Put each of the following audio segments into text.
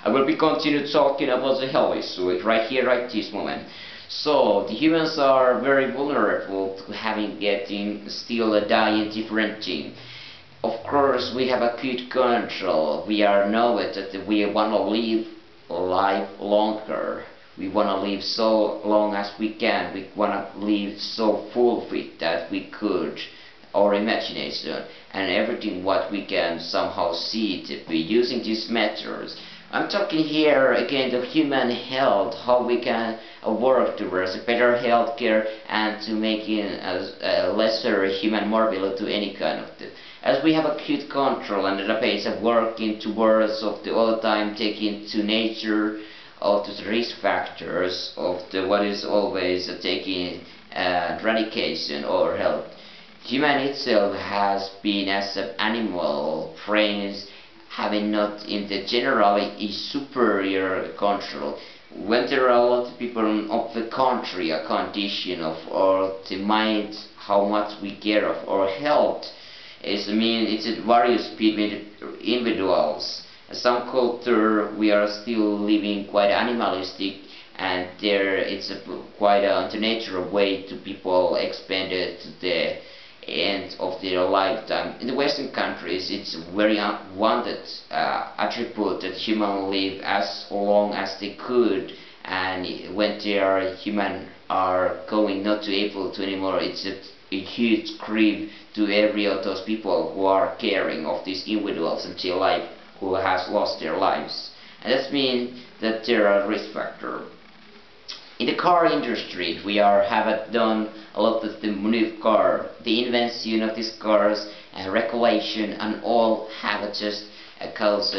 I will be continue talking about the health issue right here, right this moment. So the humans are very vulnerable to having getting still a dying different thing. Of course, we have acute control. We are know it that we want to live life longer. We want to live so long as we can. We want to live so fulfilled that we could. Our imagination and everything what we can somehow see to be using these methods. I'm talking here again the human health, how we can work towards a better healthcare and to making a lesser human morbidity to any kind of thing. As we have acute control and the pace of working towards of the all the time taking to nature of the risk factors of the what is always taking eradication or health. Human itself has been as an animal brains having not in the generally a superior control. When there are a lot of people of the country, a condition of or the mind, how much we care of our health is it's various people, individuals. Some culture we are still living quite animalistic, and there it's a quite a natural way to people expanded to the end of their lifetime. In the Western countries, it's very wanted attribute that humans live as long as they could, and when they are human are going not to able to anymore, it's a huge grief to every of those people who are caring of these individuals until life who has lost their lives. And that means that there are risk factors. In the car industry, we have done a lot of the new car, the invention of these cars, and regulation, and all have just caused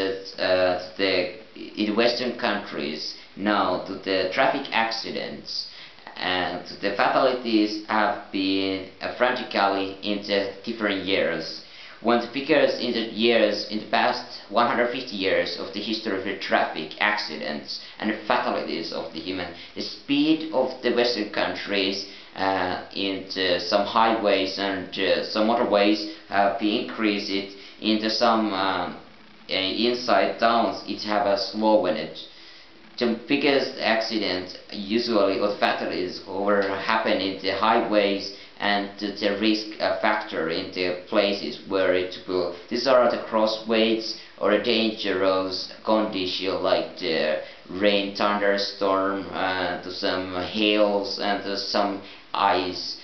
in Western countries now to the traffic accidents, and the fatalities have been frantically in the different years. One of the figures in the past 150 years of the history of the traffic accidents and the fatalities of the human, the speed of the Western countries into some highways and some motorways have been increased. Into some inside towns it have a slow in it. The biggest accidents usually or fatalities happen in the highways and the risk factor in the places where it will. These are the crossways or a dangerous condition like the rain, thunderstorm, to some hails and to some ice,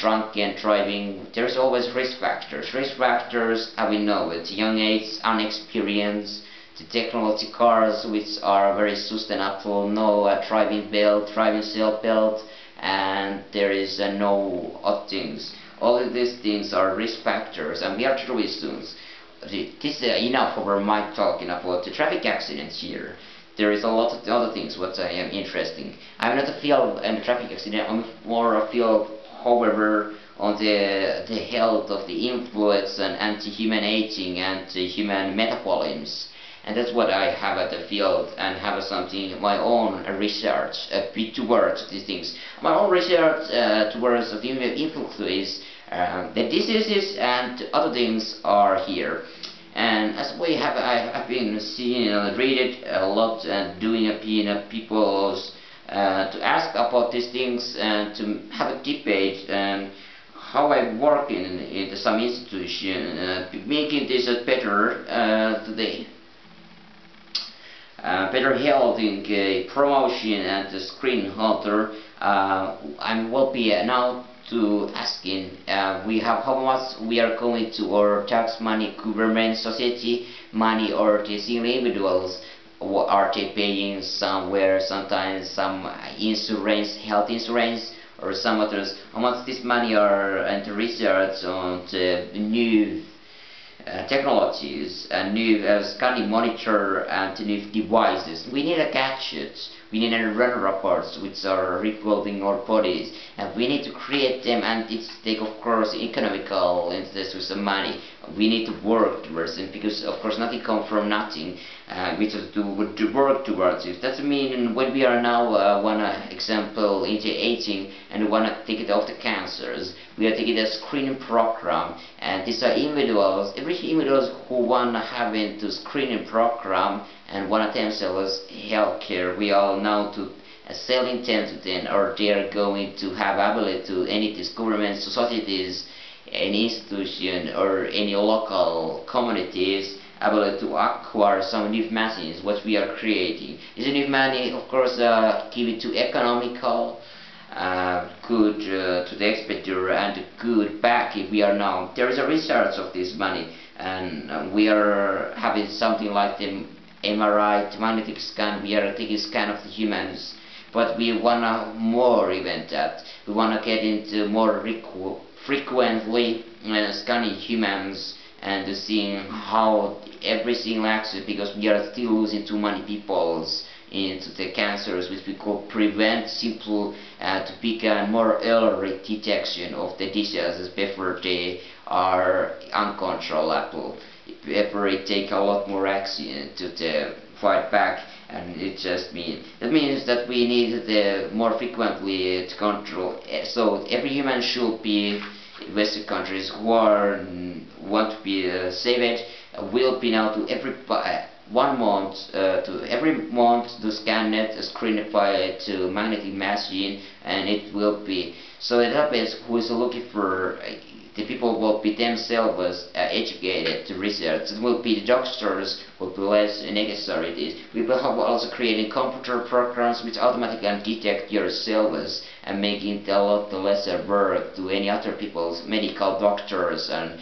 drunken driving. There's always risk factors. Risk factors, we know it, young age, unexperienced, the technology cars which are very sustainable, no driving belt, driving seat belt, and there is no odd things. All of these things are risk factors, and we are truly students. This is enough over my talking about the traffic accidents here. There is a lot of other things what I am interesting. I'm not a field in traffic accident. I'm more a field, however, on the health of the influence and anti-human aging and human metabolisms. And that's what I have at the field, and have something my own research towards these things. My own research towards the influence, the diseases and other things are here. And as we have, I've been seeing and read it a lot and doing people's to ask about these things and to have a debate and how I work in some institution, making this better today. Better health in promotion and the screen hunter. I will be now to asking we have how much we are going to our tax money, government, society money, or the single individuals. Are they paying somewhere? Sometimes some insurance, health insurance, or some others. How much this money are and research on the new technologies and new scanning monitor and new devices. We need a gadgets, we need a run reports which are revolving our bodies, and we need to create them, and it's take of course economical interest with some money. We need to work towards it, because of course nothing comes from nothing. We just do work towards it. That's mean when we are now wanna example into aging and wanna take it off the cancers, we are taking a screening program, and these are individuals, every individuals who wanna have into screening program and one of them sells healthcare. We all know to selling them to them, or they are going to have ability to any these government societies, any institution or any local communities able to acquire some new machines what we are creating. This new money of course give it to economical good to the expenditure and good back if we are now. There is a research of this money, and we are having something like the MRI, the magnetic scan. We are taking scan of the humans, but we wanna more even that. We wanna get into more frequently scanning humans and seeing how everything acts, because we are still losing too many people into the cancers, which we could prevent simple to pick a more early detection of the diseases before they are uncontrollable. Before it take a lot more action to fight back, and it just means that we need more frequently to control. So every human should be Western countries who are want to be saved will be now to every 1 month to every month to scan it, screen it by to magnetic machine, and it will be so the database who is looking for the people will be themselves educated to research. It will be the doctors will be less necessary. We will have also creating computer programs which automatically detect yourselves and making it a lot lesser work to any other people's medical doctors and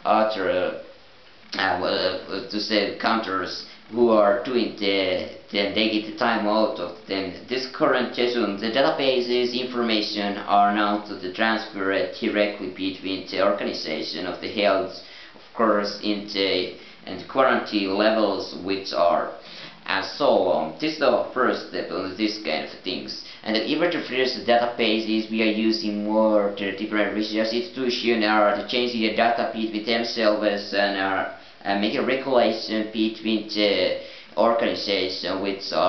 other to say counters who are doing then they get the time out of them. This current session, the databases information are now to the transferred directly between the organization of the health, of course, in the and quarantine levels which are and so on. This is the first step on this kind of things. And even to first databases, we are using more the different research institutions are changing the data between themselves and are making regulation between the organization which are